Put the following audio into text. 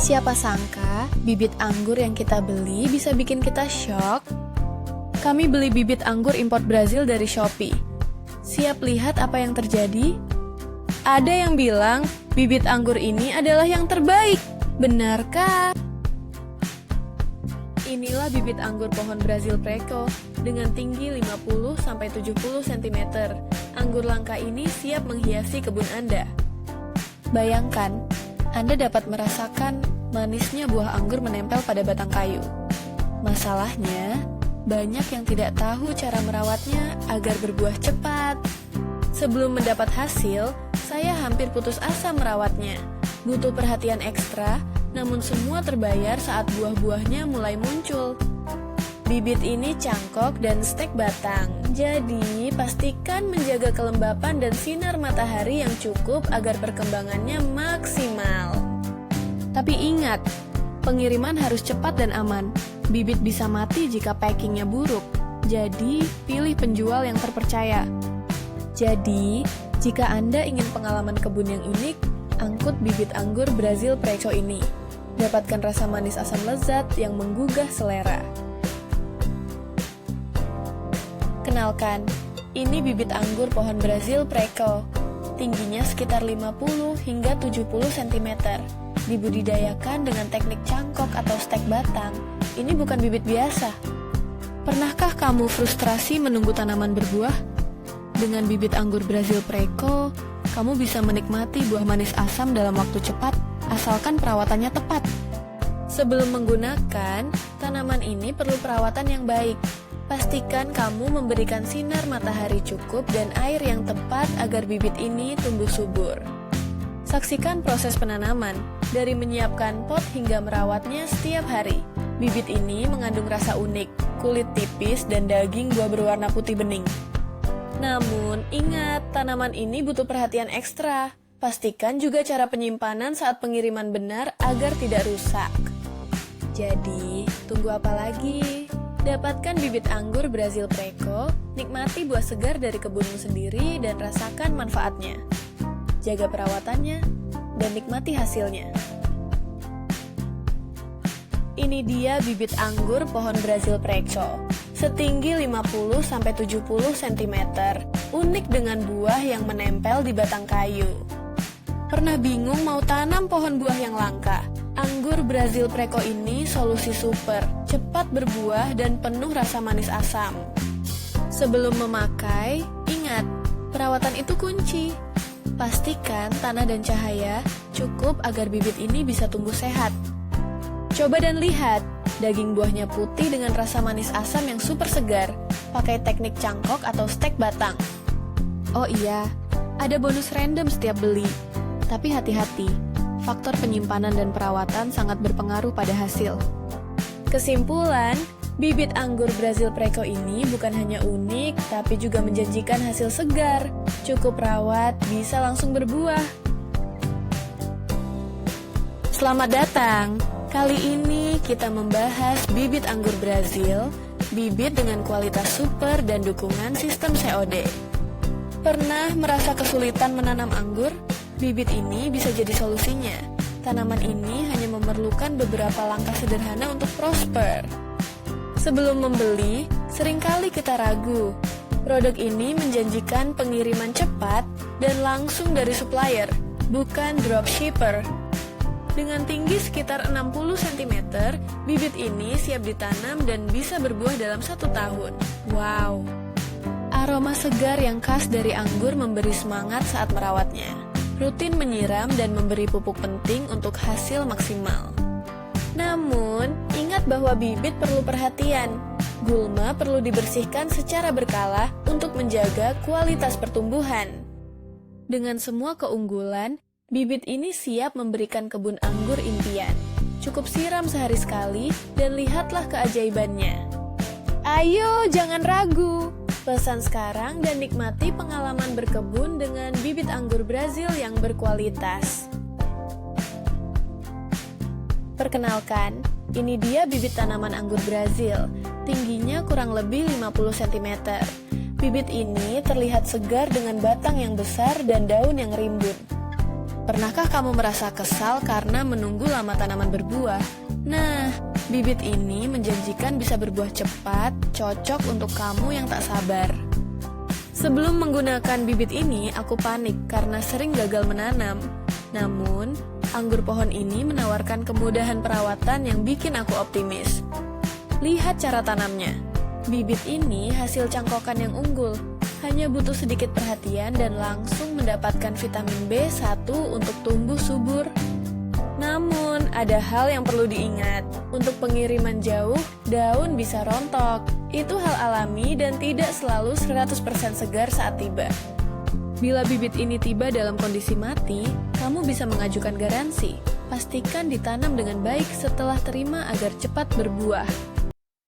Siapa sangka bibit anggur yang kita beli bisa bikin kita shock? Kami beli bibit anggur import Brazil dari Shopee. Siap lihat apa yang terjadi? Ada yang bilang bibit anggur ini adalah yang terbaik. Benarkah? Inilah bibit anggur pohon Brazil Preco dengan tinggi 50-70 cm. Anggur langka ini siap menghiasi kebun Anda. Bayangkan, Anda dapat merasakan manisnya buah anggur menempel pada batang kayu. Masalahnya, banyak yang tidak tahu cara merawatnya agar berbuah cepat. Sebelum mendapat hasil, saya hampir putus asa merawatnya. Butuh perhatian ekstra, namun semua terbayar saat buah-buahnya mulai muncul. Bibit ini cangkok dan stek batang, jadi pastikan menjaga kelembapan dan sinar matahari yang cukup agar perkembangannya maksimal. Tapi ingat, pengiriman harus cepat dan aman. Bibit bisa mati jika packingnya buruk, jadi pilih penjual yang terpercaya. Jadi, jika Anda ingin pengalaman kebun yang unik, angkut bibit anggur Brazil Preco ini. Dapatkan rasa manis asam lezat yang menggugah selera. Kenalkan, ini bibit anggur pohon Brazil Preco. Tingginya sekitar 50 hingga 70 cm. Dibudidayakan dengan teknik cangkok atau stek batang. Ini bukan bibit biasa. Pernahkah kamu frustrasi menunggu tanaman berbuah? Dengan bibit anggur Brazil Preco, kamu bisa menikmati buah manis asam dalam waktu cepat, asalkan perawatannya tepat. Sebelum menggunakan, tanaman ini perlu perawatan yang baik. Pastikan kamu memberikan sinar matahari cukup dan air yang tepat agar bibit ini tumbuh subur. Saksikan proses penanaman, dari menyiapkan pot hingga merawatnya setiap hari. Bibit ini mengandung rasa unik, kulit tipis dan daging buah berwarna putih bening. Namun, ingat, tanaman ini butuh perhatian ekstra. Pastikan juga cara penyimpanan saat pengiriman benar agar tidak rusak. Jadi, tunggu apa lagi? Dapatkan bibit anggur Brazil Preco, nikmati buah segar dari kebunmu sendiri dan rasakan manfaatnya. Jaga perawatannya, dan nikmati hasilnya. Ini dia bibit anggur pohon Brazil Preco. Setinggi 50-70 cm, unik dengan buah yang menempel di batang kayu. Pernah bingung mau tanam pohon buah yang langka? Anggur Brazil Preco ini solusi super, cepat berbuah dan penuh rasa manis asam. Sebelum memakai, ingat, perawatan itu kunci. Pastikan tanah dan cahaya cukup agar bibit ini bisa tumbuh sehat. Coba dan lihat, daging buahnya putih dengan rasa manis asam yang super segar. Pakai teknik cangkok atau stek batang. Oh iya, ada bonus random setiap beli. Tapi hati-hati, faktor penyimpanan dan perawatan sangat berpengaruh pada hasil. Kesimpulan, bibit anggur Brazil Preco ini bukan hanya unik, tapi juga menjanjikan hasil segar. Cukup rawat, bisa langsung berbuah. Selamat datang! Kali ini kita membahas bibit anggur Brazil, bibit dengan kualitas super dan dukungan sistem COD. Pernah merasa kesulitan menanam anggur? Bibit ini bisa jadi solusinya. Tanaman ini hanya memerlukan beberapa langkah sederhana untuk prosper. Sebelum membeli, seringkali kita ragu. Produk ini menjanjikan pengiriman cepat dan langsung dari supplier, bukan dropshipper. Dengan tinggi sekitar 60 cm, bibit ini siap ditanam dan bisa berbuah dalam 1 tahun. Wow! Aroma segar yang khas dari anggur memberi semangat saat merawatnya. Rutin menyiram dan memberi pupuk penting untuk hasil maksimal. Namun, ingat bahwa bibit perlu perhatian. Gulma perlu dibersihkan secara berkala untuk menjaga kualitas pertumbuhan. Dengan semua keunggulan, bibit ini siap memberikan kebun anggur impian. Cukup siram sehari sekali dan lihatlah keajaibannya. Ayo, jangan ragu. Pesan sekarang dan nikmati pengalaman berkebun dengan bibit anggur Brazil yang berkualitas. Perkenalkan, ini dia bibit tanaman anggur Brazil. Tingginya kurang lebih 50 cm. Bibit ini terlihat segar dengan batang yang besar dan daun yang rimbun. Pernahkah kamu merasa kesal karena menunggu lama tanaman berbuah? Nah, bibit ini menjanjikan bisa berbuah cepat, cocok untuk kamu yang tak sabar. Sebelum menggunakan bibit ini, aku panik karena sering gagal menanam. Namun, anggur pohon ini menawarkan kemudahan perawatan yang bikin aku optimis. Lihat cara tanamnya. Bibit ini hasil cangkokan yang unggul. Hanya butuh sedikit perhatian dan langsung mendapatkan vitamin B1 untuk tumbuh subur. Namun, ada hal yang perlu diingat. Untuk pengiriman jauh, daun bisa rontok. Itu hal alami dan tidak selalu 100% segar saat tiba. Bila bibit ini tiba dalam kondisi mati, kamu bisa mengajukan garansi. Pastikan ditanam dengan baik setelah terima agar cepat berbuah.